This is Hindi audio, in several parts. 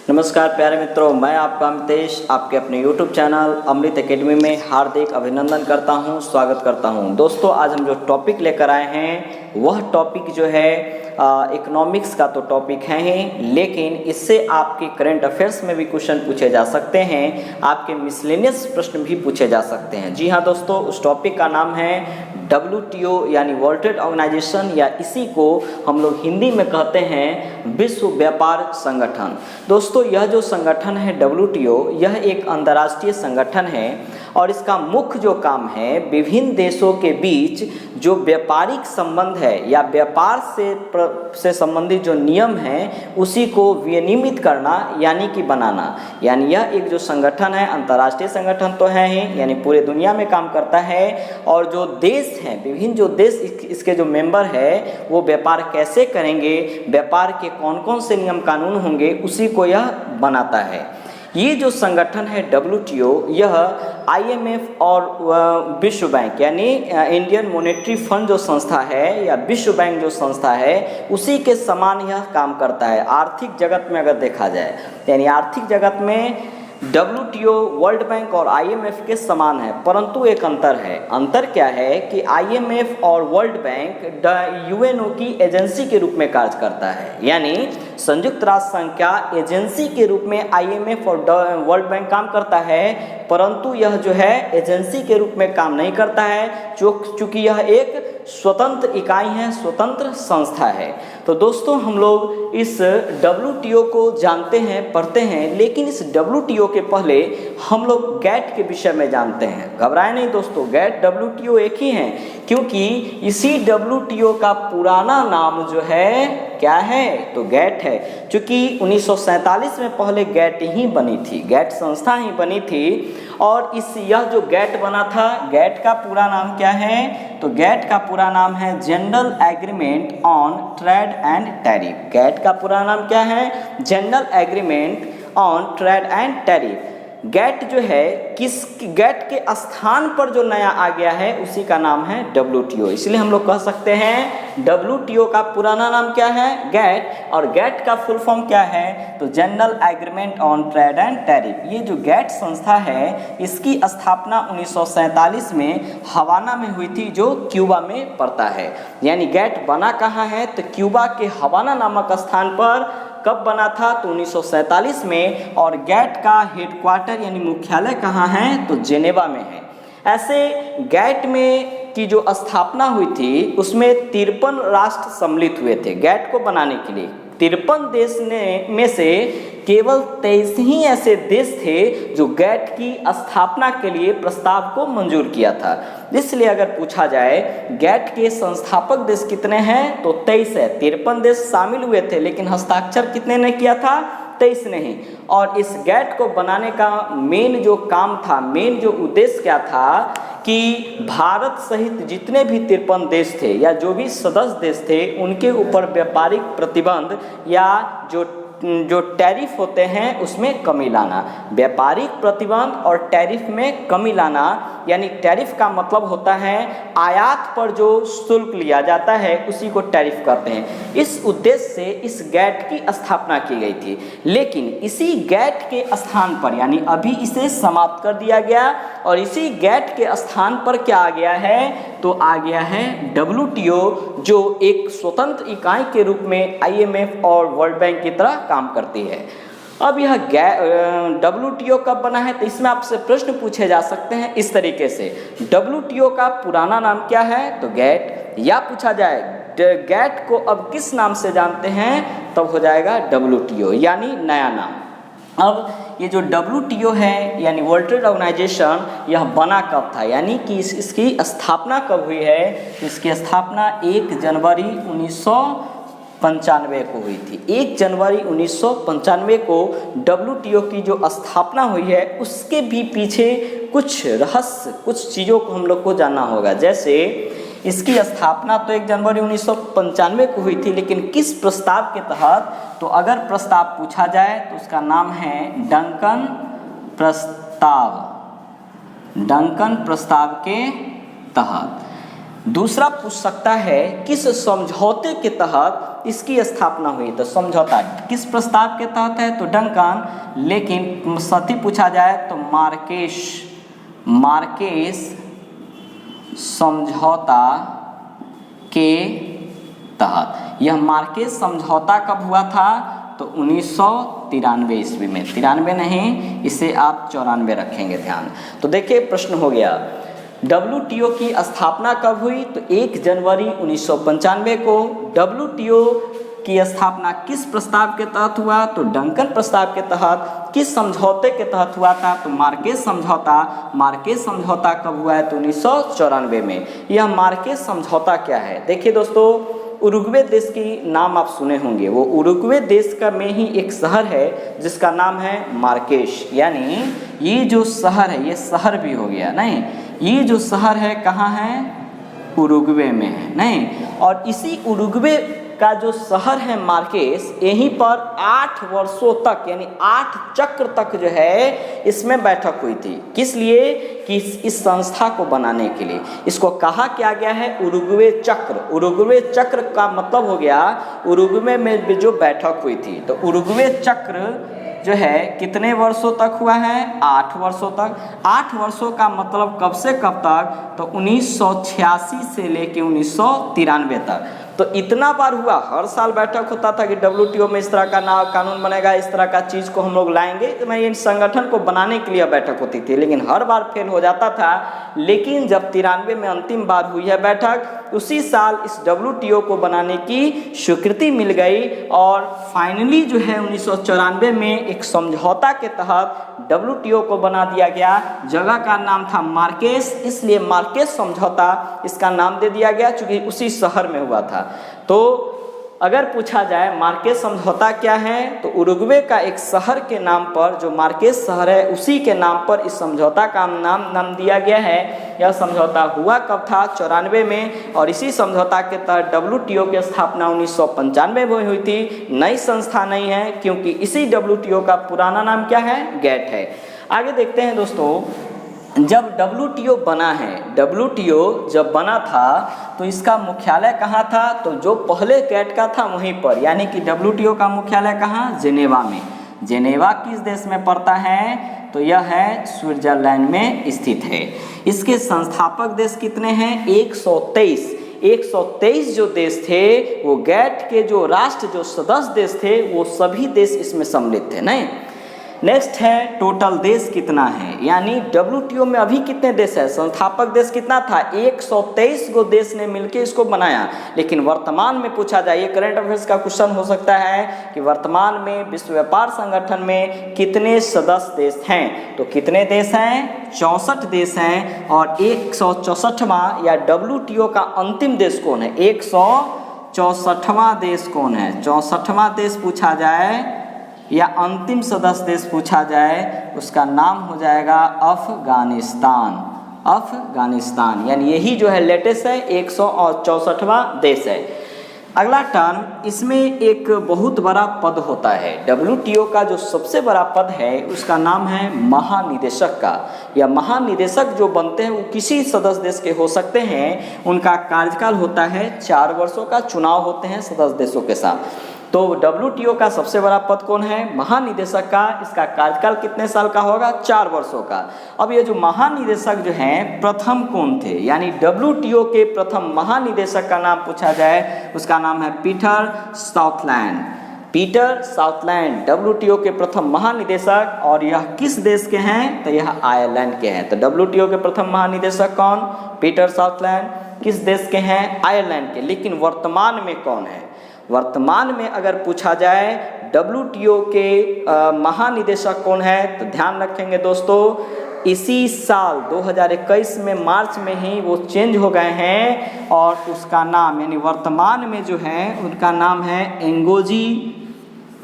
नमस्कार प्यारे मित्रों, मैं आपका अमितेश आपके अपने YouTube चैनल अमृत एकेडमी में हार्दिक अभिनंदन करता हूं, स्वागत करता हूं। दोस्तों, आज हम जो टॉपिक लेकर आए हैं वह टॉपिक जो है इकोनॉमिक्स का तो टॉपिक है ही, लेकिन इससे आपके करंट अफेयर्स में भी क्वेश्चन पूछे जा सकते हैं, आपके मिसलेनियस प्रश्न भी पूछे जा सकते हैं। जी हाँ दोस्तों, उस टॉपिक का नाम है WTO यानी वर्ल्ड ट्रेड ऑर्गेनाइजेशन, या इसी को हम लोग हिंदी में कहते हैं विश्व व्यापार संगठन। दोस्तों, यह जो संगठन है WTO, यह एक अंतर्राष्ट्रीय संगठन है और इसका मुख्य जो काम है विभिन्न देशों के बीच जो व्यापारिक संबंध है या व्यापार से संबंधित जो नियम हैं उसी को विनियमित करना यानी कि बनाना। यानी यह एक जो संगठन है अंतर्राष्ट्रीय संगठन तो है ही, यानी पूरे दुनिया में काम करता है, और जो देश हैं विभिन्न जो देश इसके जो मेंबर है वो व्यापार कैसे करेंगे, व्यापार के कौन कौन से नियम कानून होंगे, उसी को यह बनाता है। ये जो संगठन है WTO, यह IMF और विश्व बैंक यानी इंडियन मॉनेटरी फंड जो संस्था है या विश्व बैंक जो संस्था है उसी के समान यह काम करता है। आर्थिक जगत में अगर देखा जाए, यानी आर्थिक जगत में WTO वर्ल्ड बैंक और IMF के समान है, परंतु एक अंतर है। अंतर क्या है कि IMF और वर्ल्ड बैंक UNO की एजेंसी के रूप में कार्य करता है, यानी संयुक्त राष्ट्र संघ का एजेंसी के रूप में IMF और वर्ल्ड बैंक काम करता है, परंतु यह जो है एजेंसी के रूप में काम नहीं करता है, चूँकि यह एक स्वतंत्र इकाई है, स्वतंत्र संस्था है। तो दोस्तों, हम लोग इस WTO को जानते हैं, पढ़ते हैं, लेकिन इस WTO के पहले हम लोग GATT के विषय में जानते हैं। घबराए नहीं दोस्तों, GATT WTO एक ही है, क्योंकि इसी WTO का पुराना नाम जो है क्या है तो GATT है। चूँकि 1947 में पहले GATT ही बनी थी, GATT संस्था ही बनी थी, और यह जो GATT बना था, GATT का पूरा नाम क्या है तो GATT का पूरा नाम है general agreement on trade and tariff. GATT का पूरा नाम क्या है? General agreement on trade and tariff. GATT जो है GATT के स्थान पर जो नया आ गया है उसी का नाम है WTO। इसलिए हम लोग कह सकते हैं WTO का पुराना नाम क्या है GATT, और GATT का फुल फॉर्म क्या है तो general agreement on trade and tariff. ये जो GATT संस्था है इसकी स्थापना 1947 में हवाना में हुई थी, जो क्यूबा में पड़ता है। यानी GATT बना कहाँ है तो क्यूबा के हवाना नामक स्थान पर। कब बना था तो 1947 में, और GATT का हेडक्वार्टर यानी मुख्यालय कहाँ है तो जेनेवा में है। ऐसे GATT में की जो स्थापना हुई थी उसमें 53 राष्ट्र सम्मिलित हुए थे GATT को बनाने के लिए। 53 देश में से केवल 23 ही ऐसे देश थे जो GATT की स्थापना के लिए प्रस्ताव को मंजूर किया था। इसलिए अगर पूछा जाए GATT के संस्थापक देश कितने हैं तो 23 है। 53 देश शामिल हुए थे, लेकिन हस्ताक्षर कितने ने किया था 23 नहीं। और इस GATT को बनाने का मेन जो काम था, मेन जो उद्देश्य क्या था कि भारत सहित जितने भी 53 देश थे या जो भी सदस्य देश थे उनके ऊपर व्यापारिक प्रतिबंध या जो टैरिफ होते हैं उसमें कमी लाना। व्यापारिक प्रतिबंध और टैरिफ में कमी लाना, यानी टैरिफ का मतलब होता है आयात पर जो शुल्क लिया जाता है उसी को टैरिफ कहते हैं। इस उद्देश्य से इस GATT की स्थापना की गई थी, लेकिन इसी GATT के स्थान पर, यानी अभी इसे समाप्त कर दिया गया, और इसी GATT के स्थान पर क्या आ गया है तो आ गया है WTO, जो एक स्वतंत्र इकाई के रूप में IMF और वर्ल्ड बैंक की तरह काम करती है। अब यह WTO कब बना है तो इसमें आपसे प्रश्न पूछे जा सकते हैं इस तरीके से, WTO का पुराना नाम क्या है तो GATT, या पूछा जाए GATT को अब किस नाम से जानते हैं तब हो जाएगा WTO यानी नया नाम। अब ये जो WTO है यानी वर्ल्ड ट्रेड ऑर्गेनाइजेशन, यह बना कब था, यानी कि इसकी स्थापना कब हुई है तो इसकी स्थापना 1 जनवरी 1995 को हुई थी। 1 जनवरी 1995 को WTO की जो स्थापना हुई है उसके भी पीछे कुछ रहस्य, कुछ चीज़ों को हम लोग को जानना होगा। जैसे इसकी स्थापना तो 1 जनवरी 1995 को हुई थी, लेकिन किस प्रस्ताव के तहत, तो अगर प्रस्ताव पूछा जाए तो उसका नाम है डंकन प्रस्ताव। डंकन प्रस्ताव के तहत दूसरा पूछ सकता है किस समझौते के तहत इसकी स्थापना हुई। तो समझौता किस प्रस्ताव के तहत है, तो डंकन, लेकिन सती पूछा जाए तो मार्केस समझौता के तहत। यह मार्केस समझौता कब हुआ था, तो 1993 ईस्वी में। 93 नहीं, इसे आप 94 रखेंगे ध्यान। तो देखिए प्रश्न हो गया, WTO की स्थापना कब हुई, तो 1 जनवरी 1995 को। WTO की स्थापना किस प्रस्ताव के तहत हुआ, तो डंकन प्रस्ताव के तहत। किस समझौते के तहत हुआ था, तो मार्केस समझौता। मार्केस समझौता कब हुआ है, तो 1994 में। यह मार्केस समझौता क्या है, देखिए दोस्तों, उरुग्वे देश की नाम आप सुने होंगे। वो उरुग्वे देश का में ही एक शहर है जिसका नाम है मार्केश। यानी ये जो शहर है, ये शहर भी हो गया नहीं, ये जो शहर है कहाँ है, उरुग्वे में है नहीं। और इसी उरुग्वे का जो शहर है मार्केस, यहीं पर 8 वर्षों तक यानी 8 चक्र तक जो है इसमें बैठक हुई थी। किस लिए, कि इस संस्था को बनाने के लिए। इसको कहा क्या गया है, उरुग्वे चक्र। उरुग्वे चक्र का मतलब हो गया उरुग्वे में जो बैठक हुई थी। तो उरुग्वे चक्र जो है कितने वर्षों तक हुआ है, 8 वर्षों तक। 8 वर्षों का मतलब कब से कब तक, तो 1986 से लेके 1993 तक। तो इतना बार हुआ, हर साल बैठक होता था कि WTO में इस तरह का कानून बनेगा, इस तरह का चीज़ को हम लोग लाएंगे। तो मैं इन संगठन को बनाने के लिए बैठक होती थी, लेकिन हर बार फेल हो जाता था। लेकिन जब 93 में अंतिम बार हुई है बैठक, उसी साल इस WTO को बनाने की स्वीकृति मिल गई। और फाइनली जो है 1994 में एक समझौता के तहत WTO को बना दिया गया। जगह का नाम था मार्केस, इसलिए मार्केस समझौता इसका नाम दे दिया गया, चूँकि उसी शहर में हुआ था। तो अगर पूछा जाए मार्केस समझौता क्या है, तो उरुग्वे का एक शहर के नाम पर, जो मार्केस शहर है उसी के नाम पर इस समझौता का नाम दिया गया है। यह समझौता हुआ कब था, 94 में। और इसी समझौता के तहत WTO की स्थापना 1995 में हुई थी। नई संस्था नहीं है, क्योंकि इसी WTO का पुराना नाम क्या है, गैट है। आगे देखते हैं दोस्तों, जब WTO बना है, WTO जब बना था तो इसका मुख्यालय कहाँ था, तो जो पहले गैट का था वहीं पर। यानी कि WTO का मुख्यालय कहाँ, जेनेवा में। जेनेवा किस देश में पड़ता है, तो यह है स्विट्जरलैंड में स्थित है। इसके संस्थापक देश कितने हैं, 123। 123 जो देश थे, वो गैट के जो राष्ट्र, जो सदस्य देश थे, वो सभी देश इसमें सम्मिलित थे नहीं। नेक्स्ट है टोटल देश कितना है, यानी WTO में अभी कितने देश है, संस्थापक देश कितना था, 123 गो देश ने मिलकर इसको बनाया। लेकिन वर्तमान में पूछा जाए, ये करंट अफेयर्स का क्वेश्चन हो सकता है कि वर्तमान में विश्व व्यापार संगठन में कितने सदस्य देश हैं, तो कितने देश हैं, 64 देश हैं। और 164वां या WTO का अंतिम देश कौन है, 164वां देश कौन है, 64वां देश पूछा जाए या अंतिम सदस्य देश पूछा जाए, उसका नाम हो जाएगा अफगानिस्तान। अफगानिस्तान यानी यही जो है लेटेस्ट है, 164वां देश है। अगला टर्म, इसमें एक बहुत बड़ा पद होता है। WTO का जो सबसे बड़ा पद है उसका नाम है महानिदेशक का। या महानिदेशक जो बनते हैं वो किसी सदस्य देश के हो सकते हैं। उनका कार्यकाल होता है 4 वर्षों का, चुनाव होते हैं सदस्य देशों के साथ। तो WTO का सबसे बड़ा पद कौन है, महानिदेशक का। इसका कार्यकाल कितने साल का होगा, 4 वर्षों का। अब ये जो महानिदेशक जो हैं प्रथम कौन थे, यानी WTO के प्रथम महानिदेशक का नाम पूछा जाए, उसका नाम है Peter Southland. Peter Southland WTO के प्रथम महानिदेशक। और यह किस देश के हैं, तो यह आयरलैंड के हैं। तो WTO के प्रथम महानिदेशक कौन, पीटर साउथलैंड। किस देश के हैं, आयरलैंड के। लेकिन वर्तमान में कौन है, वर्तमान में अगर पूछा जाए WTO के महानिदेशक कौन है, तो ध्यान रखेंगे दोस्तों, इसी साल 2021 में मार्च में ही वो चेंज हो गए हैं। और उसका नाम यानी वर्तमान में जो है उनका नाम है एंगोजी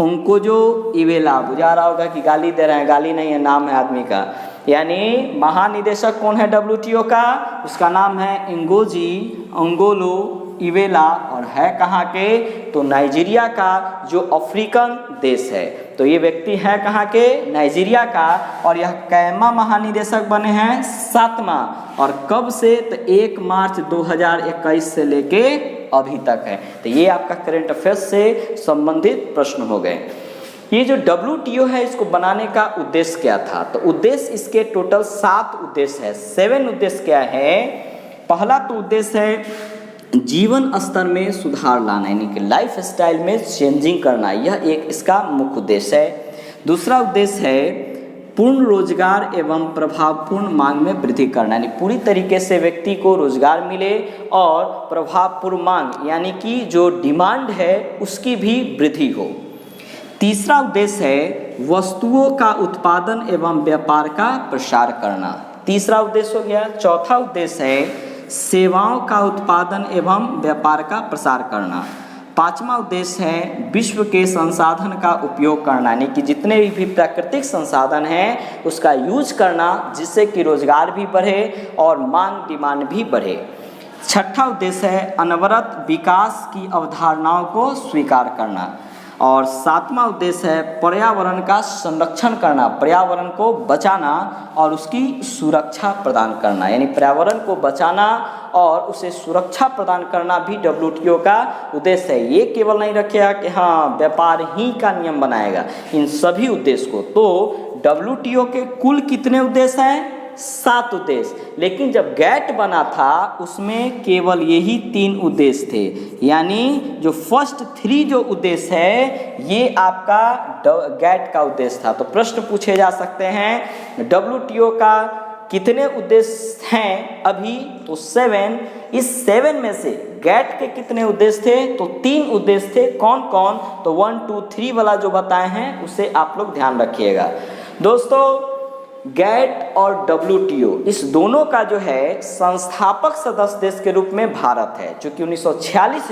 ओंकोजो इवेला। बुझा रहा होगा कि गाली दे रहे हैं, गाली नहीं है, नाम है आदमी का। यानी महानिदेशक कौन है WTO का, उसका नाम है एंगोजी ओंगोलो इवेला और है कहाँ के, तो नाइजीरिया का जो अफ्रीकन देश है। तो ये व्यक्ति है कहाँ के, नाइजीरिया का, और यह कैमा महानिदेशक बने हैं 7वां, और कब से, तो 1 मार्च 2021 से लेके अभी तक है। तो ये आपका करंट अफेयर्स से संबंधित प्रश्न हो गए। ये जो WTO है इसको बनाने का उद्देश्य क्या था, तो उद्देश्य इसके टोटल 7 उद्देश्य है। 7 उद्देश्य क्या है, पहला तो उद्देश्य है जीवन स्तर में सुधार लाना, यानी कि लाइफ स्टाइल में चेंजिंग करना, यह एक इसका मुख्य उद्देश्य है। दूसरा उद्देश्य है पूर्ण रोजगार एवं प्रभावपूर्ण मांग में वृद्धि करना, यानी पूरी तरीके से व्यक्ति को रोजगार मिले और प्रभावपूर्ण मांग यानी कि जो डिमांड है उसकी भी वृद्धि हो। तीसरा उद्देश्य है वस्तुओं का उत्पादन एवं व्यापार का प्रसार करना, तीसरा उद्देश्य हो गया। चौथा उद्देश्य है सेवाओं का उत्पादन एवं व्यापार का प्रसार करना। पांचवा उद्देश्य है विश्व के संसाधन का उपयोग करना, यानी कि जितने भी प्राकृतिक संसाधन हैं उसका यूज करना, जिससे कि रोजगार भी बढ़े और मांग डिमांड भी बढ़े। छठा उद्देश्य है अनवरत विकास की अवधारणाओं को स्वीकार करना। और 7वां उद्देश्य है पर्यावरण का संरक्षण करना, पर्यावरण को बचाना और उसकी सुरक्षा प्रदान करना, यानी पर्यावरण को बचाना और उसे सुरक्षा प्रदान करना भी WTO का उद्देश्य है। ये केवल नहीं रखेगा कि हाँ व्यापार ही का नियम बनाएगा, इन सभी उद्देश्य को। तो WTO के कुल कितने उद्देश्य हैं, 7 उद्देश्य, लेकिन जब गैट बना था उसमें केवल यही 3 उद्देश्य थे, यानी जो फर्स्ट 3 जो उद्देश्य है ये आपका गैट का उद्देश्य था। तो प्रश्न पूछे जा सकते हैं WTO का कितने उद्देश्य हैं अभी, तो 7। इस 7 में से गैट के कितने उद्देश्य थे, तो 3 उद्देश्य थे। कौन कौन, तो 1, 2, 3 वाला जो बताए हैं उसे आप लोग ध्यान रखिएगा। दोस्तों गैट और WTO इस दोनों का जो है संस्थापक सदस्य देश के रूप में भारत है, क्योंकि 1946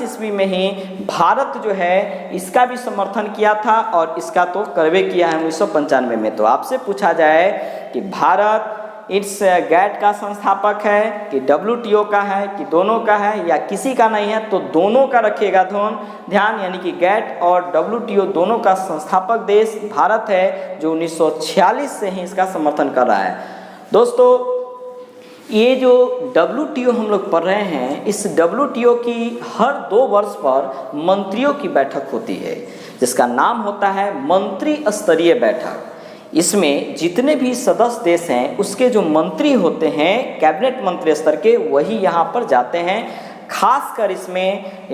ईस्वी में ही भारत जो है इसका भी समर्थन किया था और इसका तो करवे किया है 1995 में। तो आपसे पूछा जाए कि भारत इस गैट का संस्थापक है कि WTO का है कि दोनों का है या किसी का नहीं है, तो दोनों का रखिएगा ध्यान, यानी कि गैट और WTO दोनों का संस्थापक देश भारत है, जो 1946 से ही इसका समर्थन कर रहा है। दोस्तों ये जो WTO हम लोग पढ़ रहे हैं, इस WTO की हर 2 वर्ष पर मंत्रियों की बैठक होती है, जिसका नाम होता है मंत्री स्तरीय बैठक। इसमें जितने भी सदस्य देश हैं उसके जो मंत्री होते हैं कैबिनेट मंत्री स्तर के, वही यहाँ पर जाते हैं। खासकर इसमें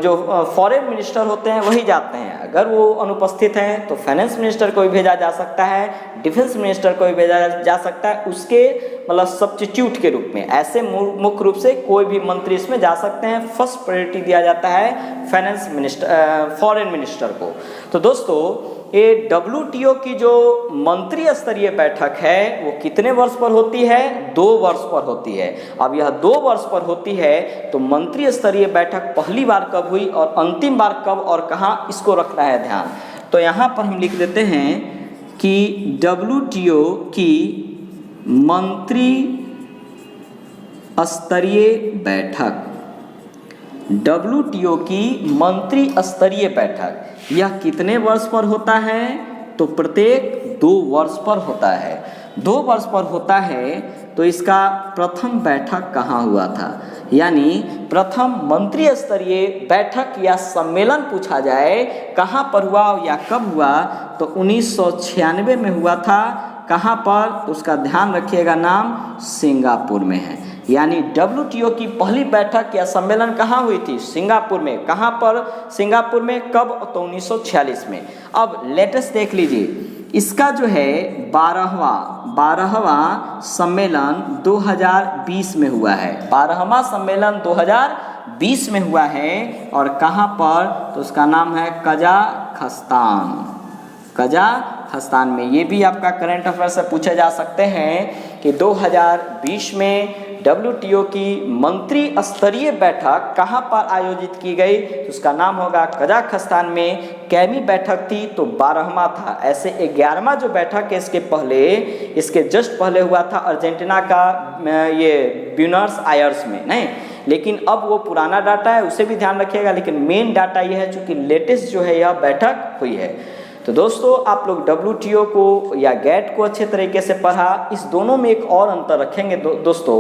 जो फॉरेन मिनिस्टर होते हैं वही जाते हैं। अगर वो अनुपस्थित हैं तो फाइनेंस मिनिस्टर को भी भेजा जा सकता है, डिफेंस मिनिस्टर को भी भेजा जा सकता है, उसके मतलब सब्स्टिट्यूट के रूप में। ऐसे मुख्य रूप से कोई भी मंत्री इसमें जा सकते हैं। फर्स्ट प्रायोरिटी दिया जाता है फाइनेंस मिनिस्टर, फॉरेन मिनिस्टर को। तो दोस्तों ये WTO की जो मंत्री स्तरीय बैठक है वो कितने वर्ष पर होती है, 2 वर्ष पर होती है। अब यह 2 वर्ष पर होती है, तो मंत्री स्तरीय बैठक पहली बार कब हुई और अंतिम बार कब और कहाँ, इसको रखना है ध्यान। तो यहाँ पर हम लिख देते हैं कि WTO की मंत्री स्तरीय बैठक, WTO की मंत्री स्तरीय बैठक यह कितने वर्ष पर होता है, तो प्रत्येक 2 वर्ष पर होता है। 2 वर्ष पर होता है, तो इसका प्रथम बैठक कहाँ हुआ था, यानी प्रथम मंत्री स्तरीय बैठक या सम्मेलन पूछा जाए कहाँ पर हुआ या कब हुआ, तो 1996 में हुआ था। कहाँ पर, तो उसका ध्यान रखिएगा, नाम सिंगापुर में है। यानी WTO की पहली बैठक या सम्मेलन कहाँ हुई थी, सिंगापुर में। कहाँ पर, सिंगापुर में। कब, तो 1946 में। अब लेटेस्ट देख लीजिए, इसका जो है 12वां सम्मेलन 2020 में हुआ है। 12वां सम्मेलन 2020 में हुआ है, और कहाँ पर, तो उसका नाम है कजाखस्तान। कजाखस्तान में। ये भी आपका करंट अफेयर से पूछे जा सकते हैं कि 2020 में WTO की मंत्री स्तरीय बैठक कहाँ पर आयोजित की गई, तो उसका नाम होगा कजाकिस्तान में। कैमी बैठक थी, तो 12वां था। ऐसे 11वां जो बैठक है इसके जस्ट पहले हुआ था अर्जेंटीना का ये ब्यूनस आयर्स में, नहीं, लेकिन अब वो पुराना डाटा है, उसे भी ध्यान रखिएगा। लेकिन मेन डाटा ये है चूँकि लेटेस्ट जो है यह बैठक हुई है। तो दोस्तों आप लोग WTO को या GATT को अच्छे तरीके से पढ़ा। इस दोनों में एक और अंतर रखेंगे दोस्तों,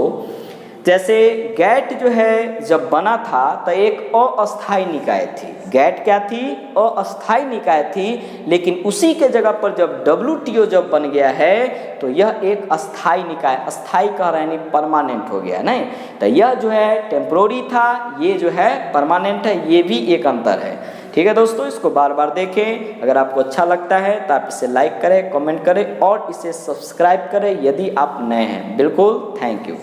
जैसे GATT जो है जब बना था तो एक अस्थायी निकाय थी। GATT क्या थी? अस्थायी निकाय थी। लेकिन उसी के जगह पर जब WTO जब बन गया है तो यह एक अस्थायी निकाय, अस्थायी कह रहे हैं परमानेंट हो गया, नहीं, तो यह जो है टेम्पोररी था, ये जो है परमानेंट है, ये भी एक अंतर है। ठीक है दोस्तों, इसको बार बार देखें। अगर आपको अच्छा लगता है तो आप इसे लाइक करें, कमेंट करें और इसे सब्सक्राइब करें यदि आप नए हैं। बिल्कुल, थैंक यू।